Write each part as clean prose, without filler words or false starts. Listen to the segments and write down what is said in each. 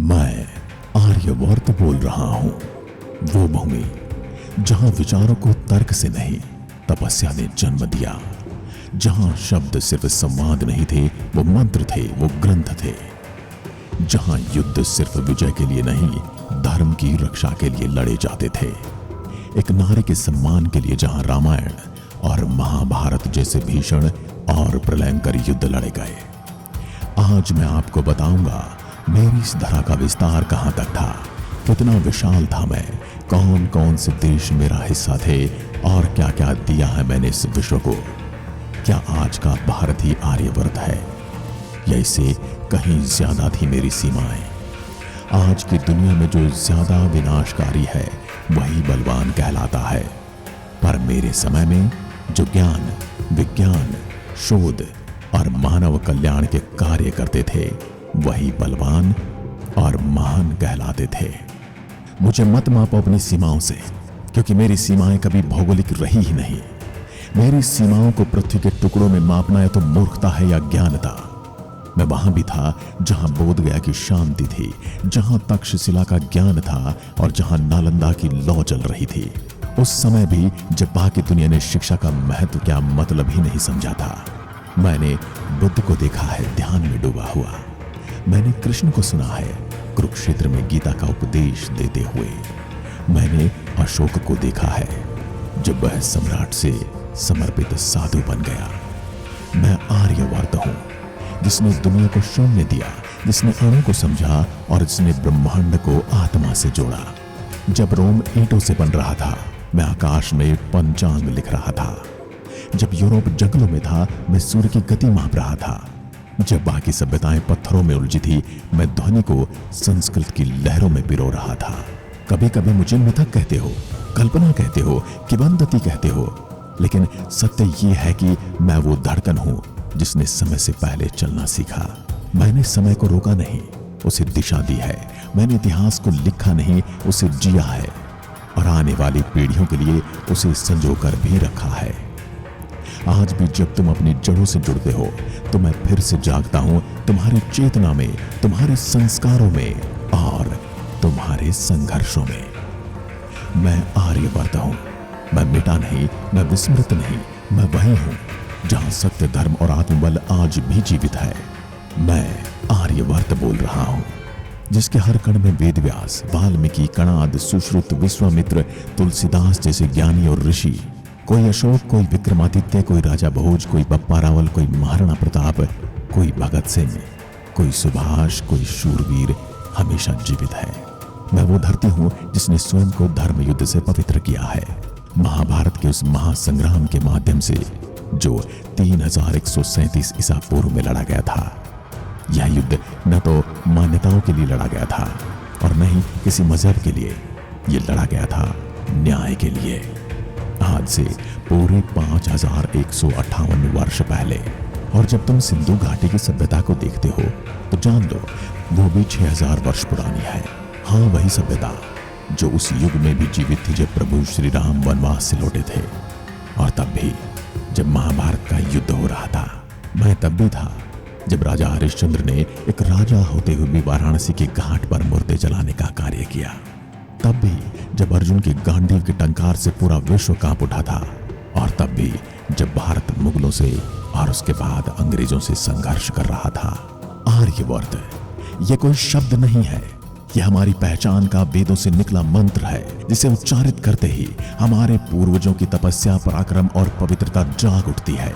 मैं आर्यवर्त बोल रहा हूं, वो भूमि जहां विचारों को तर्क से नहीं तपस्या ने जन्म दिया, जहां शब्द सिर्फ संवाद नहीं थे, वो मंत्र थे, वो ग्रंथ थे, जहां युद्ध सिर्फ विजय के लिए नहीं धर्म की रक्षा के लिए लड़े जाते थे, एक नारी के सम्मान के लिए जहां रामायण और महाभारत जैसे भीषण और प्रलयंकर युद्ध लड़े गए। आज मैं आपको बताऊंगा मेरी इस धरा का विस्तार कहां तक था, कितना विशाल था मैं, कौन कौन से देश मेरा हिस्सा थे और क्या क्या दिया है मैंने इस विश्व को। क्या आज का भारत ही आर्यवर्त है या इससे कहीं ज्यादा थी मेरी सीमाएं? आज की दुनिया में जो ज्यादा विनाशकारी है वही बलवान कहलाता है, पर मेरे समय में जो ज्ञान, विज्ञान, शोध और मानव कल्याण के कार्य करते थे वही बलवान और महान कहलाते थे। मुझे मत मापो अपनी सीमाओं से, क्योंकि मेरी सीमाएं कभी भौगोलिक रही ही नहीं। मेरी सीमाओं को पृथ्वी के टुकड़ों में मापना या तो मूर्खता है या ज्ञानता। मैं वहां भी था जहां बोध गया की शांति थी, जहां तक्षशिला का ज्ञान था और जहां नालंदा की लौ चल रही थी। उस समय भी जब बाकी दुनिया ने शिक्षा का महत्व क्या मतलब ही नहीं समझा था। मैंने बुद्ध को देखा है ध्यान में डूबा हुआ, मैंने कृष्ण को सुना है कुरुक्षेत्र में गीता का उपदेश देते हुए, मैंने अशोक को देखा है जब वह सम्राट से समर्पित साधु बन गया। मैं आर्यवर्त हूं, जिसने दुनिया को शून्य दिया, जिसने अणु को समझा और जिसने ब्रह्मांड को आत्मा से जोड़ा। जब रोम ईंटों से बन रहा था मैं आकाश में पंचांग लिख रहा था। जब यूरोप जंगलों में था मैं सूर्य की गति माप रहा था। जब बाकी सभ्यताएं पत्थरों में उलझी थी मैं ध्वनि को संस्कृत की लहरों में पिरो रहा था। कभी कभी मुझे मिथक कहते हो, कल्पना कहते हो, किंवदंती कहते हो, लेकिन सत्य ये है कि मैं वो धड़कन हूं जिसने समय से पहले चलना सीखा। मैंने समय को रोका नहीं, उसे दिशा दी है। मैंने इतिहास को लिखा नहीं, उसे जिया है और आने वाली पीढ़ियों के लिए उसे संजोकर भी रखा है। आज भी जब तुम अपनी जड़ों से जुड़ते हो तो मैं फिर से जागता हूं तुम्हारी चेतना में, तुम्हारे संस्कारों में और तुम्हारे संघर्षों में। मैं आर्यवर्त हूं, मैं मिटा नहीं, मैं विस्मृत नहीं, मैं वही हूं जहां सत्य, धर्म और आत्मबल आज भी जीवित है। मैं आर्यवर्त बोल रहा हूं, जिसके हर कण में वेदव्यास, वाल्मीकि, कणाद, सुश्रुत, विश्वामित्र, तुलसीदास जैसे ज्ञानी और ऋषि, कोई अशोक, कोई विक्रमादित्य, कोई राजा भोज, कोई बप्पा रावल, कोई महाराणा प्रताप, कोई भगत सिंह, कोई सुभाष, कोई शूरवीर हमेशा जीवित है। मैं वो धरती हूं जिसने स्वयं को धर्म युद्ध से पवित्र किया है, महाभारत के उस महासंग्राम के माध्यम से जो 3137 ईसा पूर्व में लड़ा गया था। यह युद्ध न तो मान्यताओं के लिए लड़ा गया था और न ही किसी मजहब के लिए, यह लड़ा गया था न्याय के लिए। आज से पूरे 5158 वर्ष पहले। और जब तुम सिंधु घाटी की सभ्यता को देखते हो तो जान लो वो भी 6000 वर्ष पुरानी है। हाँ, वही सभ्यता जो उस युग में भी जीवित थी जब प्रभु श्री राम वनवास से लौटे थे। और तब भी जब महाभारत का युद्ध हो रहा था, मैं तब भी था जब राजा हरिश्चंद्र ने एक राजा होते हुए भी वाराणसी के घाट पर मुर्दे जलाने का कार्य किया। तब भी जब अर्जुन के गांडीव के टंकार से पूरा विश्व कांप उठा था। और तब भी जब भारत मुगलों से और उसके बाद अंग्रेजों से संघर्ष कर रहा था। आर्यवर्त ये कोई शब्द नहीं है, यह हमारी पहचान का वेदों से निकला मंत्र है, जिसे उच्चारित करते ही हमारे पूर्वजों की तपस्या, पराक्रम और पवित्रता जाग उठती है।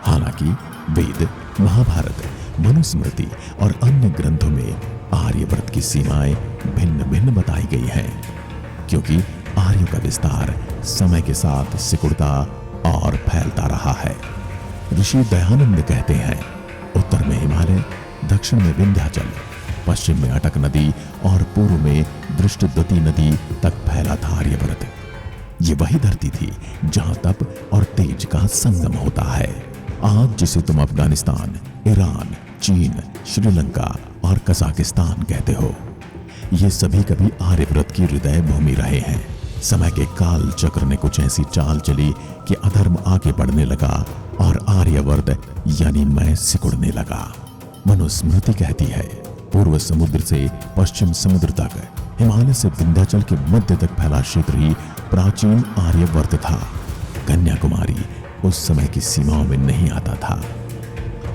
हालांकि वेद, महाभारत, मनुस्मृति और अन्य ग्रंथों में आर्यवर्त की सीमाएं भिन्न भिन्न बताई गई हैं, क्योंकि आर्यों का विस्तार समय के साथ सिकुड़ता और फैलता रहा है। ऋषि दयानंद कहते हैं, उत्तर में हिमालय, दक्षिण में विंध्याचल, पश्चिम में अटक नदी और पूर्व में दृष्टद्वती नदी तक फैला था आर्यवर्त। ये वही धरती थी जहां तप और तेज का संगम होता है। आज जिसे तुम अफगानिस्तान, ईरान, चीन, श्रीलंका और कजाकिस्तान कहते हो, ये सभी कभी आर्यवर्त की हृदय भूमि रहे हैं। समय के काल चक्र ने कुछ ऐसी चाल चली कि अधर्म आगे बढ़ने लगा और आर्यवर्त यानी मैं सिकुड़ने लगा। मनुस्मृति कहती है, पूर्व समुद्र से पश्चिम समुद्र तक, हिमालय से विंध्याचल के मध्य तक फैला क्षेत्र ही प्राचीन आर्यवर्त था। कन्याकुमारी उस समय की सीमाओं में नहीं आता था।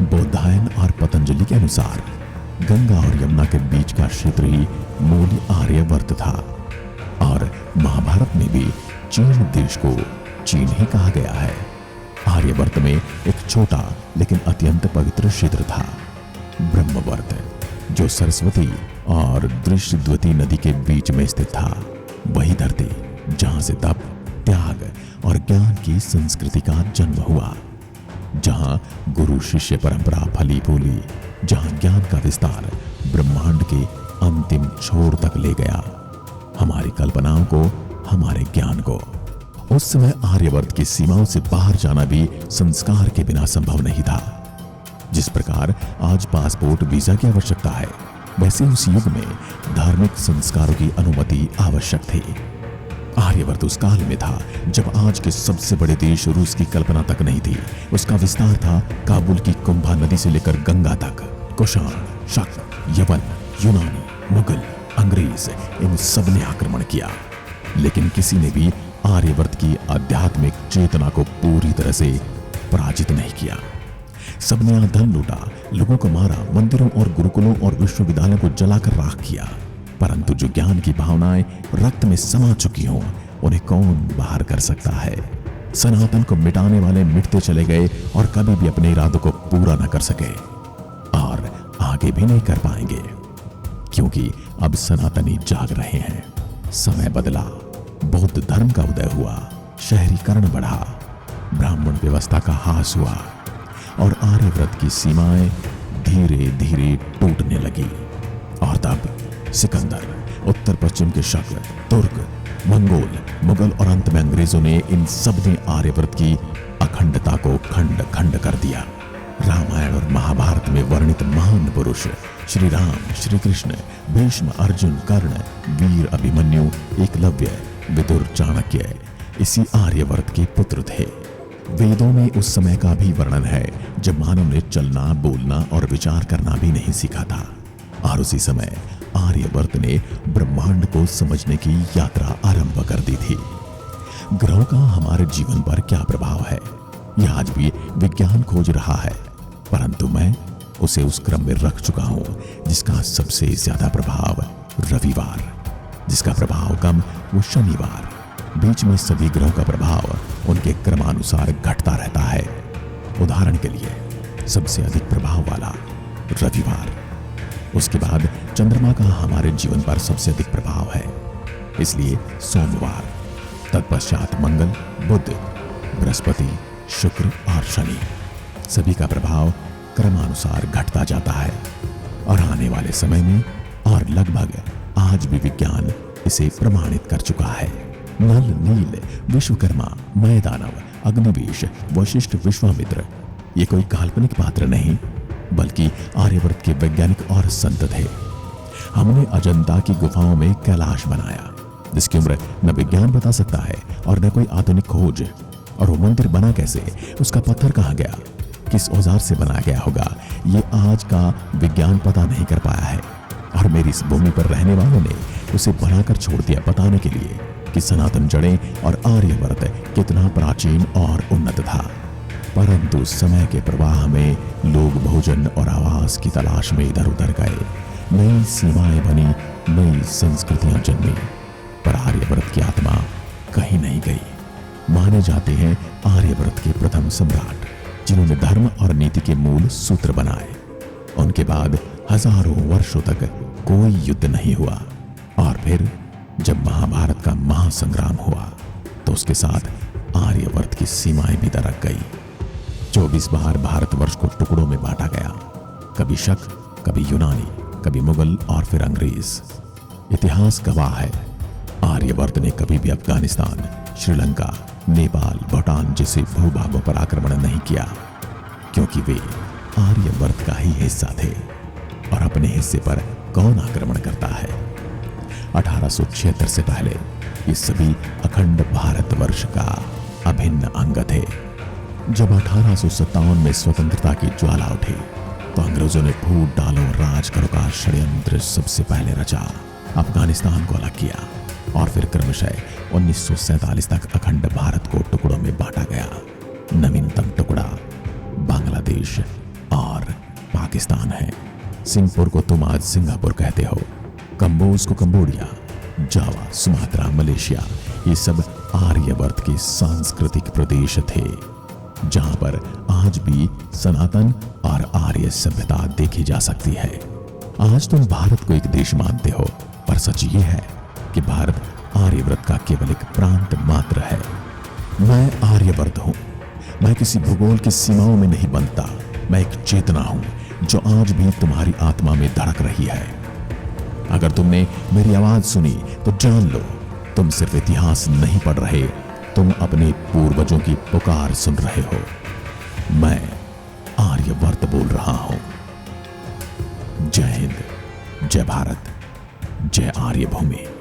बौद्धायन और पतंजलि के अनुसार गंगा और यमुना के बीच का क्षेत्र ही मूल आर्यवर्त था। और महाभारत में भी चीन देश को चीन ही कहा गया है। आर्यवर्त में एक छोटा लेकिन अत्यंत पवित्र क्षेत्र था, ब्रह्मवर्त, जो सरस्वती और दृश्यद्वती नदी के बीच में स्थित था। वही धरती जहां से तप, त्याग और ज्ञान की संस्कृति का जन्म हुआ, जहां गुरु शिष्य परंपरा फली फूली, जहां ज्ञान का विस्तार ब्रह्मांड के अंतिम छोर तक ले गया, हमारी कल्पनाओं को, हमारे ज्ञान को। उस समय आर्यवर्त की सीमाओं से बाहर जाना भी संस्कार के बिना संभव नहीं था। जिस प्रकार आज पासपोर्ट वीजा की आवश्यकता है, वैसे उस युग में धार्मिक संस्कारों की अनुमति आवश्यक थी। आर्यवर्त उस काल में था जब आज के सबसे बड़े देश रूस की कल्पना तक नहीं थी। उसका विस्तार था काबुल की कुंभा नदी से लेकर गंगा तक। कुषाण, शक, यवन, यूनानी, मुगल, अंग्रेज, इन सब ने आक्रमण किया, लेकिन किसी ने भी आर्यवर्त की आध्यात्मिक चेतना को पूरी तरह से पराजित नहीं किया। सबने यहां धन लूटा, लोगों को मारा, मंदिरों और गुरुकुलों और विश्वविद्यालयों को जलाकर राख किया। परंतु जो ज्ञान की भावनाएं रक्त में समा चुकी हों, उन्हें कौन बाहर कर सकता है? सनातन को मिटाने वाले मिटते चले गए और कभी भी अपने इरादों को पूरा न कर सके, और आगे भी नहीं कर पाएंगे, क्योंकि अब सनातनी जाग रहे हैं। समय बदला, बौद्ध धर्म का उदय हुआ, शहरीकरण बढ़ा, ब्राह्मण व्यवस्था का ह्रास हुआ और आर्यव्रत की सीमाएं धीरे धीरे टूटने लगी। और तब सिकंदर, उत्तर पश्चिम के शक, तुर्क, मंगोल, मुगल और अंत में अंग्रेजों ने, इन सब ने आर्यव्रत की अखंडता को खंड खंड कर दिया। रामायण और महाभारत में वर्णित महान पुरुष श्री राम, श्री कृष्ण, भीष्म, अर्जुन, कर्ण, वीर अभिमन्यु, एकलव्य, विदुर, चाणक्य इसी आर्यवर्त के पुत्र थे। वेदों में उस समय का भी वर्णन है जब मानव ने चलना, बोलना और विचार करना भी नहीं सीखा था। और उसी समय आर्यवर्त ने ब्रह्मांड को समझने की यात्रा आरंभ कर दी थी। ग्रहों का हमारे जीवन पर क्या प्रभाव है, यह आज भी विज्ञान खोज रहा है, परंतु मैं उसे उस क्रम में रख चुका हूं जिसका सबसे ज्यादा प्रभाव रविवार, जिसका प्रभाव कम वो शनिवार, बीच में सभी ग्रहों का प्रभाव उनके क्रमानुसार घटता रहता है। उदाहरण के लिए सबसे अधिक प्रभाव वाला रविवार, उसके बाद चंद्रमा का हमारे जीवन पर सबसे अधिक प्रभाव है, इसलिए सोमवार, तत्पश्चात मंगल, बुध, बृहस्पति, शुक्र और शनि, सभी का प्रभाव क्रमानुसार घटता जाता है। और आने वाले समय में और लगभग आज भी विज्ञान इसे प्रमाणित कर चुका है। नल, नील, विश्वकर्मा, मैदानव, अग्निवेश, वशिष्ठ, विश्वामित्र ये कोई काल्पनिक पात्र नहीं, बल्कि आर्यवर्त के वैज्ञानिक और संत थे। हमने अजंता की गुफाओं में कैलाश बनाया, जिसकी उम्र न विज्ञान बता सकता है और न कोई आधुनिक खोज। और वो मंदिर बना कैसे, उसका पत्थर कहाँ गया, किस औजार से बनाया गया होगा, ये आज का विज्ञान पता नहीं कर पाया है। और मेरी इस भूमि पर रहने वालों ने उसे बनाकर छोड़ दिया बताने के लिए कि सनातन जड़ें और आर्यवर्त कितना प्राचीन और उन्नत था। परंतु समय के प्रवाह में लोग भोजन और आवास की तलाश में इधर उधर गए, नई सीमाएं बनी, नई संस्कृतियां जन्मी, पर आर्यवर्त की आत्मा कहीं नहीं गई। माने जाते हैं आर्यवर्त के प्रथम सम्राट, जिन्होंने धर्म और नीति के मूल सूत्र बनाए। उनके बाद हजारों वर्षों तक कोई युद्ध नहीं हुआ, और फिर जब महाभारत का महासंग्राम हुआ तो उसके साथ आर्यवर्त की सीमाएं भी दरक गई। 24 बार भारतवर्ष को टुकड़ों में बांटा गया, कभी शक, कभी यूनानी, कभी मुगल और फिर अंग्रेज। इतिहास गवाह है, आर्यवर्त ने कभी भी अफगानिस्तान, श्रीलंका, नेपाल, भूटान जैसे भूभागों पर आक्रमण नहीं किया, क्योंकि वे आर्यवर्त का ही हिस्सा थे। और अपने हिस्से पर कौन आक्रमण करता है? 1876 से पहले ये सभी अखंड भारतवर्ष का अभिन्न अंग थे। जब 1857 में स्वतंत्रता की ज्वाला उठी तो अंग्रेजों ने फूट डालो राज करो का षड्यंत्र सबसे पहले रचा, अफगानिस्तान को अलग किया और फिर क्रमशः 1947 तक अखंड भारत को टुकड़ों में बांटा गया। नवीनतम टुकड़ा बांग्लादेश और पाकिस्तान है। सिंगापुर को तुम आज सिंगापुर कहते हो, कंबोज को कंबोडिया, जावा, सुमात्रा, मलेशिया, ये सब आर्यवर्त के सांस्कृतिक प्रदेश थे जहां पर आज भी सनातन और आर्य सभ्यता देखी जा सकती है। आज तुम भारत को एक देश मानते हो, पर सच ये है कि भारत आर्यव्रत का केवल एक प्रांत मात्र है। मैं आर्यवर्त हूं। मैं किसी भूगोल की सीमाओं में नहीं बनता। मैं एक चेतना हूं जो आज भी तुम्हारी आत्मा में धड़क रही है। अगर तुमने मेरी आवाज सुनी तो जान लो, तुम सिर्फ इतिहास नहीं पढ़ रहे, तुम अपने पूर्वजों की पुकार सुन रहे हो। मैं आर्यवर्त बोल रहा हूं। जय हिंद, जय भारत, जय आर्यभूमि।